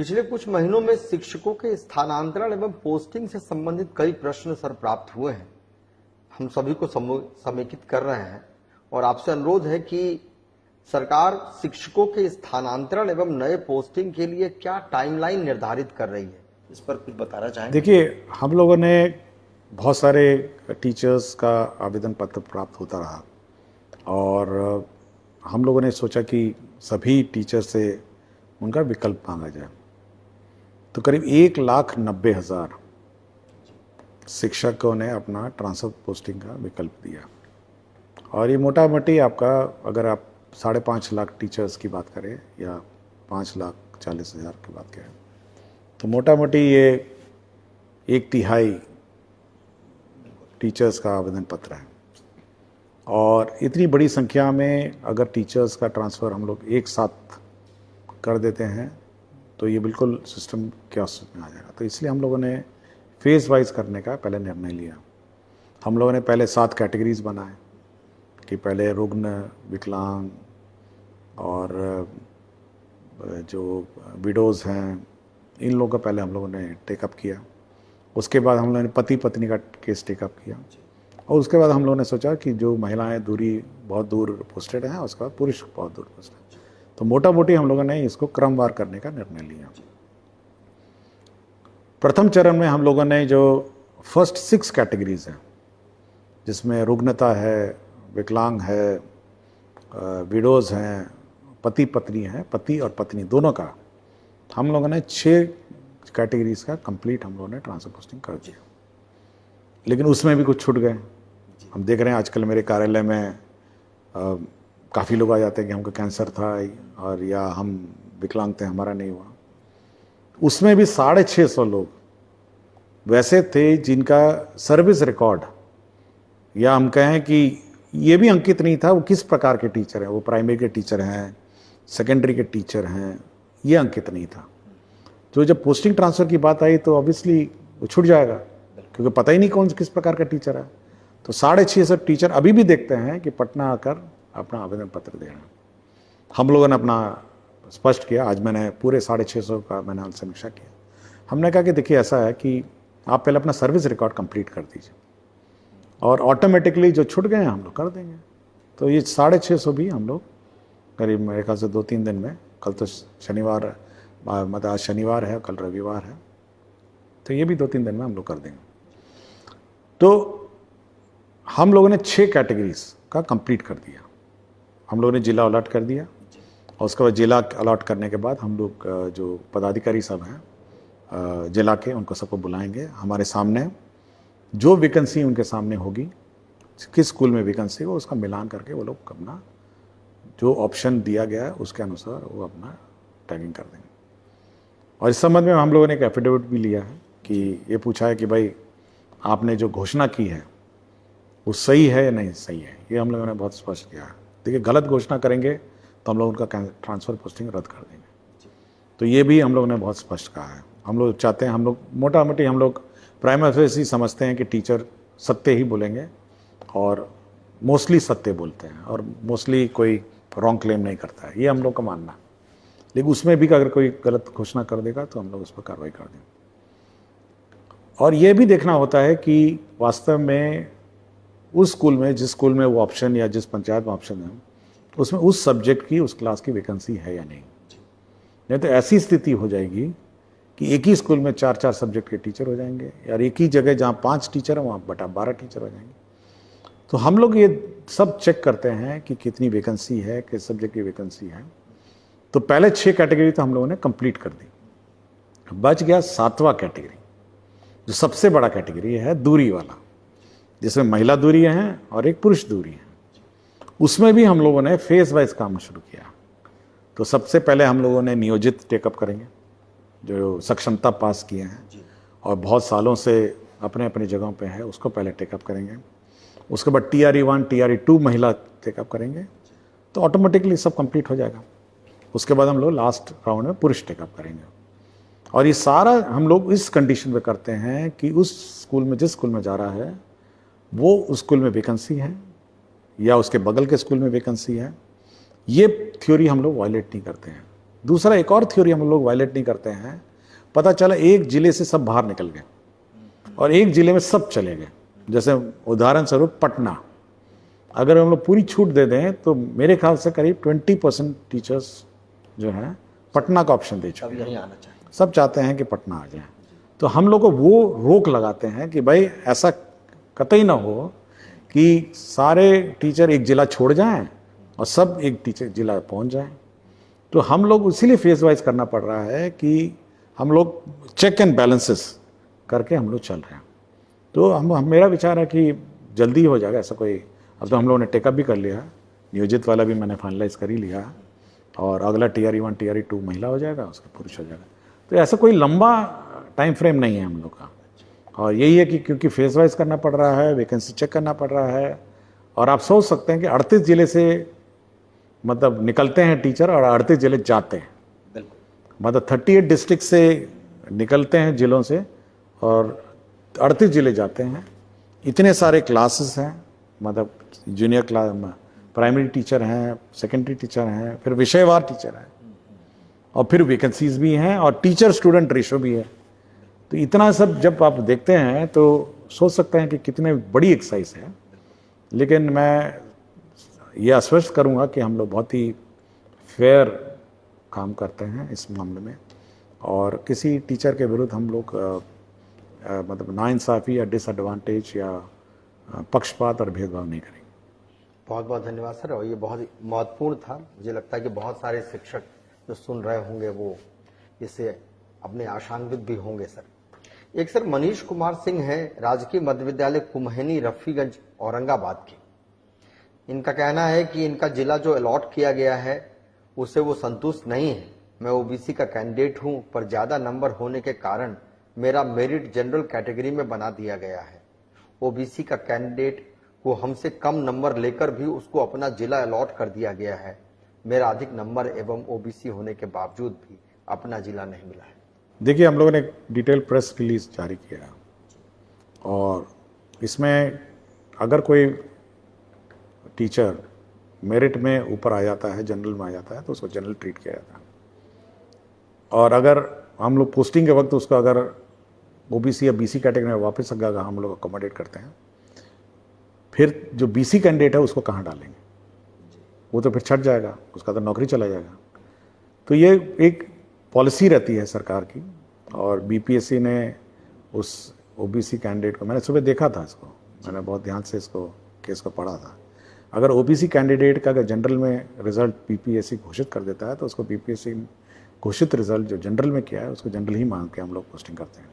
पिछले कुछ महीनों में शिक्षकों के स्थानांतरण एवं पोस्टिंग से संबंधित कई प्रश्न सर प्राप्त हुए हैं। हम सभी को समेकित कर रहे हैं और आपसे अनुरोध है कि सरकार शिक्षकों के स्थानांतरण एवं नए पोस्टिंग के लिए क्या टाइमलाइन निर्धारित कर रही है, इस पर कुछ बताना चाहेंगे? देखिए, हम लोगों ने बहुत सारे टीचर्स का आवेदन पत्र प्राप्त होता रहा और हम लोगों ने सोचा कि सभी टीचर से उनका विकल्प मांगा जाए। तो करीब 1,90,000 शिक्षकों ने अपना ट्रांसफर पोस्टिंग का विकल्प दिया और ये मोटा मोटी आपका, अगर आप 5.5 लाख टीचर्स की बात करें या 5,40,000 की बात करें, तो मोटा मोटी ये 1/3 टीचर्स का आवेदन पत्र है। और इतनी बड़ी संख्या में अगर टीचर्स का ट्रांसफ़र हम लोग एक साथ कर देते हैं तो ये बिल्कुल सिस्टम कैओस में आ जाएगा। तो इसलिए हम लोगों ने फेज़ वाइज करने का पहले निर्णय लिया। हम लोगों ने पहले 7 कैटेगरीज बनाए कि पहले रुग्ण, विकलांग और जो विडोज़ हैं, इन लोगों का पहले हम लोगों ने टेकअप किया। उसके बाद हम लोगों ने पति पत्नी का केस टेकअप किया और उसके बाद हम लोगों ने सोचा कि जो महिलाएं बहुत दूर पोस्टेड हैं, उसके बाद पुरुष बहुत दूर पोस्टेड। तो मोटा मोटी हम लोगों ने इसको क्रमवार करने का निर्णय लिया। प्रथम चरण में हम लोगों ने जो फर्स्ट 6 कैटेगरीज हैं, जिसमें रुग्णता है, विकलांग है, विडोज़ हैं, पति पत्नी हैं, पति और पत्नी दोनों का, हम लोगों ने 6 कैटेगरीज का कंप्लीट हम लोगों ने ट्रांसफर पोस्टिंग कर दिया। लेकिन उसमें भी कुछ छूट गए। हम देख रहे हैं आजकल मेरे कार्यालय में काफ़ी लोग आ जाते हैं कि हमको कैंसर था और या हम विकलांग थे, हमारा नहीं हुआ। उसमें भी 650 लोग वैसे थे जिनका सर्विस रिकॉर्ड, या हम कहें कि ये भी अंकित नहीं था वो किस प्रकार के टीचर हैं, वो प्राइमरी के टीचर हैं, सेकेंडरी के टीचर हैं, ये अंकित नहीं था। तो जब पोस्टिंग ट्रांसफ़र की बात आई तो ऑब्वियसली वो छूट जाएगा, क्योंकि पता ही नहीं कौन किस प्रकार का टीचर है। तो 650 टीचर अभी भी देखते हैं कि पटना आकर अपना आवेदन पत्र देना। हम लोगों ने अपना स्पष्ट किया। आज मैंने पूरे 650 का मैंने समीक्षा किया। हमने कहा कि देखिए, ऐसा है कि आप पहले अपना सर्विस रिकॉर्ड कंप्लीट कर दीजिए और ऑटोमेटिकली जो छूट गए हैं हम लोग कर देंगे। तो ये 650 भी हम लोग करीब मेरे ख्याल से 2-3 दिन में, कल तो शनिवार, मतलब आज शनिवार है, कल रविवार है, तो ये भी 2-3 दिन में हम लोग कर देंगे। तो हम लोगों ने 6 कैटेगरीज का कंप्लीट कर दिया। हम लोगों ने जिला अलॉट कर दिया और उसके बाद जिला अलॉट करने के बाद हम लोग जो पदाधिकारी सब हैं जिला के, उनको सबको बुलाएंगे। हमारे सामने जो वैकेंसी उनके सामने होगी, किस स्कूल में वैकेंसी हो, उसका मिलान करके वो लोग अपना जो ऑप्शन दिया गया है उसके अनुसार वो अपना टैगिंग कर देंगे। और इस संबंध में हम लोगों ने एक एफिडेविट भी लिया है कि ये पूछा है कि भाई आपने जो घोषणा की है वो सही है या नहीं सही है। ये हम लोगों ने बहुत स्पष्ट किया है। देखिए, गलत घोषणा करेंगे तो हम लोग उनका ट्रांसफ़र पोस्टिंग रद्द कर देंगे। तो ये भी हम लोगों ने बहुत स्पष्ट कहा है। हम लोग चाहते हैं, हम लोग मोटा मोटी हम लोग प्राइमरी फेस समझते हैं कि टीचर सत्य ही बोलेंगे और मोस्टली सत्य बोलते हैं और मोस्टली कोई रॉन्ग क्लेम नहीं करता है, ये हम लोग का मानना है। लेकिन उसमें भी अगर कोई गलत घोषणा कर देगा तो हम लोग उस पर कार्रवाई कर देंगे। और ये भी देखना होता है कि वास्तव में उस स्कूल में, जिस स्कूल में वो ऑप्शन या जिस पंचायत में ऑप्शन है, उसमें उस सब्जेक्ट की, उस क्लास की वैकेंसी है या नहीं तो ऐसी स्थिति हो जाएगी कि एक ही स्कूल में 4-4 सब्जेक्ट के टीचर हो जाएंगे, और एक ही जगह जहाँ 5 टीचर हैं वहाँ 12 टीचर हो जाएंगे। तो हम लोग ये सब चेक करते हैं कि कितनी वैकेंसी है, किस सब्जेक्ट की वैकेंसी है। तो पहले 6 कैटेगरी तो हम लोगों ने कंप्लीट कर दी। बच गया 7वां कैटेगरी, जो सबसे बड़ा कैटेगरी है, दूरी वाला, जिसमें महिला दूरी हैं और एक पुरुष दूरी है। उसमें भी हम लोगों ने फेज वाइज काम शुरू किया। तो सबसे पहले हम लोगों ने नियोजित टेकअप करेंगे, जो सक्षमता पास किए हैं और बहुत सालों से अपने अपने जगहों पे है, उसको पहले टेकअप करेंगे। उसके बाद TRE 1, TRE 2 महिला टेकअप करेंगे, तो ऑटोमेटिकली सब कंप्लीट हो जाएगा। उसके बाद हम लोग लास्ट राउंड में पुरुष टेकअप करेंगे। और ये सारा हम लोग इस कंडीशन पे करते हैं कि उस स्कूल में, जिस स्कूल में जा रहा है, वो उस स्कूल में वैकेंसी है या उसके बगल के स्कूल में वैकेंसी है। ये थ्योरी हम लोग वायलेट नहीं करते हैं। दूसरा एक और थ्योरी हम लोग वायलेट नहीं करते हैं, पता चला एक जिले से सब बाहर निकल गए और एक जिले में सब चले गए। जैसे उदाहरण स्वरूप पटना, अगर हम लोग पूरी छूट दे दें तो मेरे ख्याल से करीब 20% टीचर्स जो हैं पटना का ऑप्शन दे चुके हैं। यहीं आना चाहिए। सब चाहते हैं कि पटना आ जाए। तो हम लोग को वो रोक लगाते हैं कि भाई ऐसा कतई ना हो कि सारे टीचर एक जिला छोड़ जाएं और सब एक टीचर जिला पहुंच जाएं। तो हम लोग इसीलिए फेज वाइज करना पड़ रहा है कि हम लोग चेक एंड बैलेंसेस करके हम लोग चल रहे हैं। तो हम मेरा विचार है कि जल्दी हो जाएगा ऐसा कोई। अब तो हम लोगों ने टेकअप भी कर लिया, नियोजित वाला भी मैंने फाइनलाइज कर ही लिया, और अगला TRE 1 TRE 2 महिला हो जाएगा, उसका पुरुष हो जाएगा। तो ऐसा कोई लंबा टाइम फ्रेम नहीं है हम लोग का। और यही है कि क्योंकि फेज वाइज करना पड़ रहा है, वैकेंसी चेक करना पड़ रहा है, और आप सोच सकते हैं कि 38 जिले से मतलब निकलते हैं टीचर और 38 जिले जाते हैं। मतलब 38 डिस्ट्रिक्ट से निकलते हैं जिलों से और 38 जिले जाते हैं। इतने सारे क्लासेस हैं, मतलब जूनियर क्लास, प्राइमरी टीचर हैं, सेकेंडरी टीचर हैं, फिर विषयवार टीचर हैं, और फिर वैकेंसीज भी हैं, और टीचर स्टूडेंट रेशो भी है। तो इतना सब जब आप देखते हैं तो सोच सकते हैं कि कितने बड़ी एक्सरसाइज है। लेकिन मैं ये आश्वस्त करूंगा कि हम लोग बहुत ही फेयर काम करते हैं इस मामले में, और किसी टीचर के विरुद्ध हम लोग मतलब नाइंसाफ़ी या डिसएडवांटेज या पक्षपात और भेदभाव नहीं करेंगे। बहुत बहुत धन्यवाद सर। और ये बहुत ही महत्वपूर्ण था। मुझे लगता है कि बहुत सारे शिक्षक जो सुन रहे होंगे वो इससे अपने आशान्वित भी होंगे सर। एक सर मनीष कुमार सिंह है, राजकीय मध्य विद्यालय कुम्हनी रफीगंज औरंगाबाद के। इनका कहना है कि इनका जिला जो अलॉट किया गया है उससे वो संतुष्ट नहीं है। मैं ओबीसी का कैंडिडेट हूं, पर ज्यादा नंबर होने के कारण मेरा मेरिट जनरल कैटेगरी में बना दिया गया है। ओबीसी का कैंडिडेट को हमसे कम नंबर लेकर भी उसको अपना जिला अलॉट कर दिया गया है। मेरा अधिक नंबर एवं ओबीसी होने के बावजूद भी अपना जिला नहीं मिला है। देखिए, हम लोगों ने एक डिटेल प्रेस रिलीज जारी किया, और इसमें अगर कोई टीचर मेरिट में ऊपर आ जाता है, जनरल में आ जाता है, तो उसको जनरल ट्रीट किया जाता है। और अगर हम लोग पोस्टिंग के वक्त उसको अगर ओबीसी या बीसी कैटेगरी में वापस अगर हम लोग अकोमोडेट करते हैं, फिर जो बीसी कैंडिडेट है उसको कहाँ डालेंगे? वो तो फिर छट जाएगा, उसका तो नौकरी चला जाएगा। तो ये एक पॉलिसी रहती है सरकार की, और बीपीएससी ने उस ओबीसी कैंडिडेट को, मैंने सुबह देखा था इसको, मैंने बहुत ध्यान से इसको केस को पढ़ा था। अगर ओबीसी कैंडिडेट का अगर जनरल में रिजल्ट बीपीएससी घोषित कर देता है तो उसको बीपीएससी घोषित रिजल्ट जो जनरल में किया है उसको जनरल ही मान के हम लोग पोस्टिंग करते हैं।